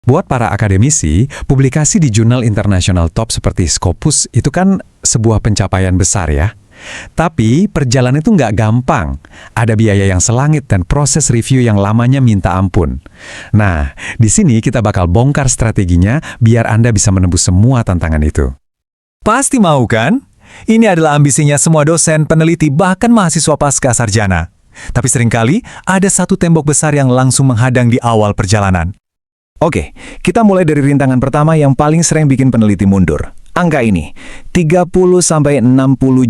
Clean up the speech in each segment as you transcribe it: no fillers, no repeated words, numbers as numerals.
Buat para akademisi, publikasi di jurnal internasional top seperti Scopus itu kan sebuah pencapaian besar ya. Tapi perjalanan itu nggak gampang. Ada biaya yang selangit dan proses review yang lamanya minta ampun. Nah, di sini kita bakal bongkar strateginya biar Anda bisa menembus semua tantangan itu. Pasti mau kan? Ini adalah ambisinya semua dosen, peneliti, bahkan mahasiswa pasca sarjana. Tapi seringkali ada satu tembok besar yang langsung menghadang di awal perjalanan. Oke, kita mulai dari rintangan pertama yang paling sering bikin peneliti mundur. Angka ini, 30–60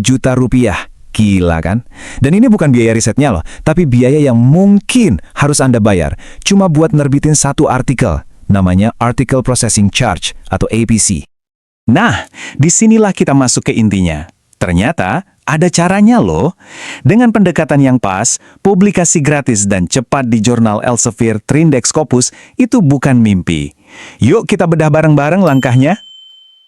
juta rupiah. Gila kan? Dan ini bukan biaya risetnya loh, tapi biaya yang mungkin harus Anda bayar cuma buat nerbitin satu artikel, namanya Article Processing Charge atau APC. Nah, disinilah kita masuk ke intinya. Ternyata ada caranya loh. Dengan pendekatan yang pas, publikasi gratis dan cepat di jurnal Elsevier, Trindex, Scopus itu bukan mimpi. Yuk kita bedah bareng-bareng langkahnya.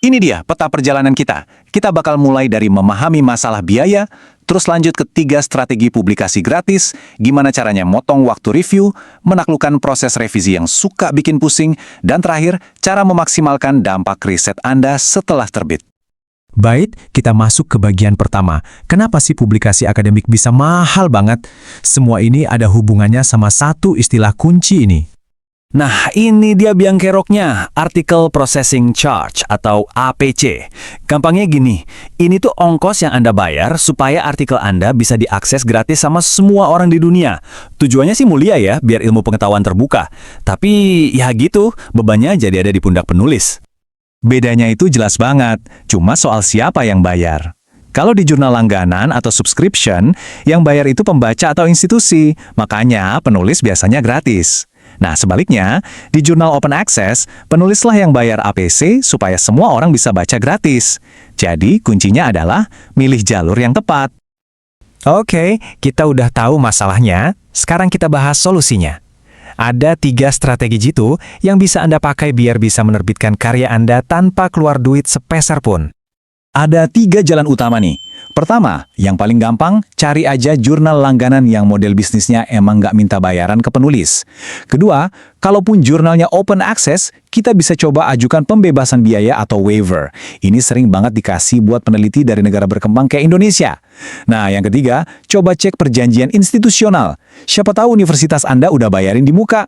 Ini dia peta perjalanan kita. Kita bakal mulai dari memahami masalah biaya, terus lanjut ke 3 strategi publikasi gratis, gimana caranya motong waktu review, menaklukkan proses revisi yang suka bikin pusing, dan terakhir, cara memaksimalkan dampak riset Anda setelah terbit. Baik, kita masuk ke bagian pertama. Kenapa sih publikasi akademik bisa mahal banget? Semua ini ada hubungannya sama satu istilah kunci ini. Nah, ini dia biang keroknya, Article Processing Charge atau APC. Gampangnya gini, ini tuh ongkos yang Anda bayar supaya artikel Anda bisa diakses gratis sama semua orang di dunia. Tujuannya sih mulia ya, biar ilmu pengetahuan terbuka. Tapi ya gitu, bebannya jadi ada di pundak penulis. Bedanya itu jelas banget, cuma soal siapa yang bayar. Kalau di jurnal langganan atau subscription, yang bayar itu pembaca atau institusi, makanya penulis biasanya gratis. Nah, sebaliknya, di jurnal open access, penulislah yang bayar APC supaya semua orang bisa baca gratis. Jadi, kuncinya adalah milih jalur yang tepat. Oke, kita udah tahu masalahnya, sekarang kita bahas solusinya. Ada 3 strategi jitu yang bisa Anda pakai biar bisa menerbitkan karya Anda tanpa keluar duit sepeser pun. Ada 3 jalan utama nih. Pertama, yang paling gampang, cari aja jurnal langganan yang model bisnisnya emang nggak minta bayaran ke penulis. Kedua, kalaupun jurnalnya open access, kita bisa coba ajukan pembebasan biaya atau waiver. Ini sering banget dikasih buat peneliti dari negara berkembang kayak Indonesia. Nah, yang ketiga, coba cek perjanjian institusional. Siapa tahu universitas Anda udah bayarin di muka.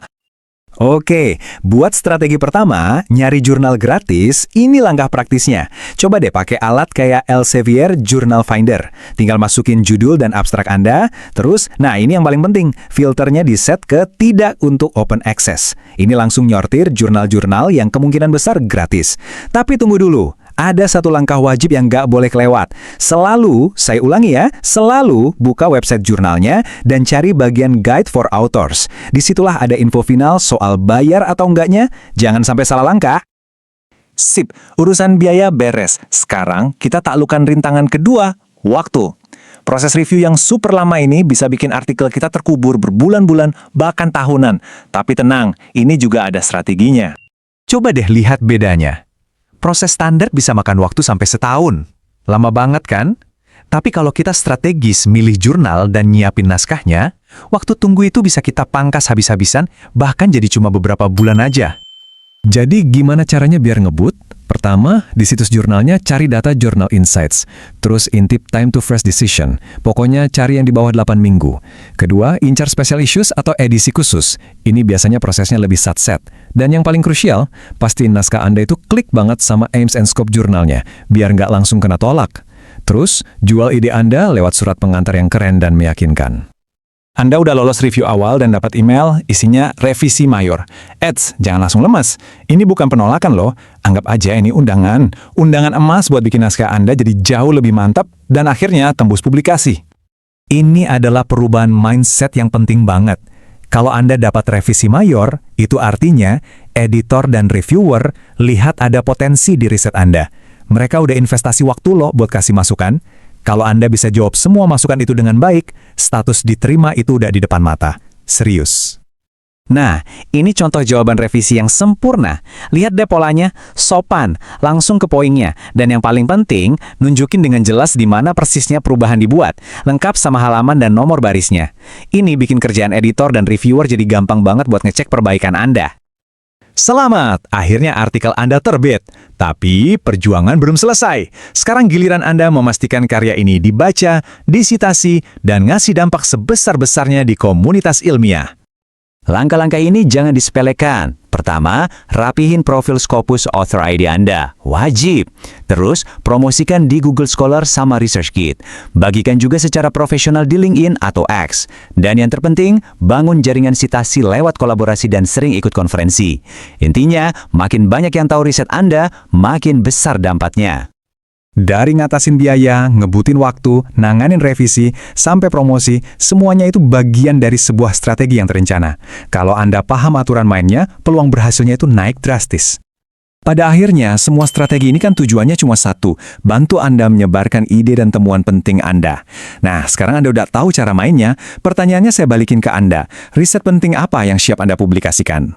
Oke, buat strategi pertama, nyari jurnal gratis, ini langkah praktisnya. Coba deh pakai alat kayak Elsevier Journal Finder. Tinggal masukin judul dan abstrak Anda, terus, nah ini yang paling penting, filternya di-set ke tidak untuk open access. Ini langsung nyortir jurnal-jurnal yang kemungkinan besar gratis. Tapi tunggu dulu. Ada satu langkah wajib yang nggak boleh kelewat. Selalu, saya ulangi ya, selalu buka website jurnalnya dan cari bagian Guide for Authors. Disitulah ada info final soal bayar atau enggaknya. Jangan sampai salah langkah. Sip, urusan biaya beres. Sekarang kita taklukkan rintangan kedua, waktu. Proses review yang super lama ini bisa bikin artikel kita terkubur berbulan-bulan, bahkan tahunan. Tapi tenang, ini juga ada strateginya. Coba deh lihat bedanya. Proses standar bisa makan waktu sampai setahun. Lama banget kan? Tapi kalau kita strategis milih jurnal dan nyiapin naskahnya, waktu tunggu itu bisa kita pangkas habis-habisan, bahkan jadi cuma beberapa bulan aja. Jadi gimana caranya biar ngebut? Pertama, di situs jurnalnya cari data Journal Insights. Terus intip time to fresh decision. Pokoknya cari yang di bawah 8 minggu. Kedua, incar special issues atau edisi khusus. Ini biasanya prosesnya lebih satset. Dan yang paling krusial, pastiin naskah Anda itu klik banget sama aims and scope jurnalnya, biar nggak langsung kena tolak. Terus, jual ide Anda lewat surat pengantar yang keren dan meyakinkan. Anda udah lolos review awal dan dapat email, isinya revisi mayor. Eits, jangan langsung lemas. Ini bukan penolakan loh. Anggap aja ini undangan. Undangan emas buat bikin naskah Anda jadi jauh lebih mantap dan akhirnya tembus publikasi. Ini adalah perubahan mindset yang penting banget. Kalau Anda dapat revisi mayor, itu artinya editor dan reviewer lihat ada potensi di riset Anda. Mereka udah investasi waktu loh buat kasih masukan. Kalau Anda bisa jawab semua masukan itu dengan baik, status diterima itu udah di depan mata. Serius. Nah, ini contoh jawaban revisi yang sempurna. Lihat deh polanya, sopan, langsung ke poinnya. Dan yang paling penting, nunjukin dengan jelas di mana persisnya perubahan dibuat, lengkap sama halaman dan nomor barisnya. Ini bikin kerjaan editor dan reviewer jadi gampang banget buat ngecek perbaikan Anda. Selamat, akhirnya artikel Anda terbit. Tapi perjuangan belum selesai. Sekarang giliran Anda memastikan karya ini dibaca, disitasi, dan ngasih dampak sebesar-besarnya di komunitas ilmiah. Langkah-langkah ini jangan disepelekan. Pertama, rapihin profil Scopus Author ID Anda. Wajib. Terus, promosikan di Google Scholar sama ResearchGate. Bagikan juga secara profesional di LinkedIn atau X. Dan yang terpenting, bangun jaringan sitasi lewat kolaborasi dan sering ikut konferensi. Intinya, makin banyak yang tahu riset Anda, makin besar dampaknya. Dari ngatasin biaya, ngebutin waktu, nanganin revisi, sampai promosi, semuanya itu bagian dari sebuah strategi yang terencana. Kalau Anda paham aturan mainnya, peluang berhasilnya itu naik drastis. Pada akhirnya, semua strategi ini kan tujuannya cuma satu, bantu Anda menyebarkan ide dan temuan penting Anda. Nah, sekarang Anda udah tahu cara mainnya, pertanyaannya saya balikin ke Anda. Riset penting apa yang siap Anda publikasikan?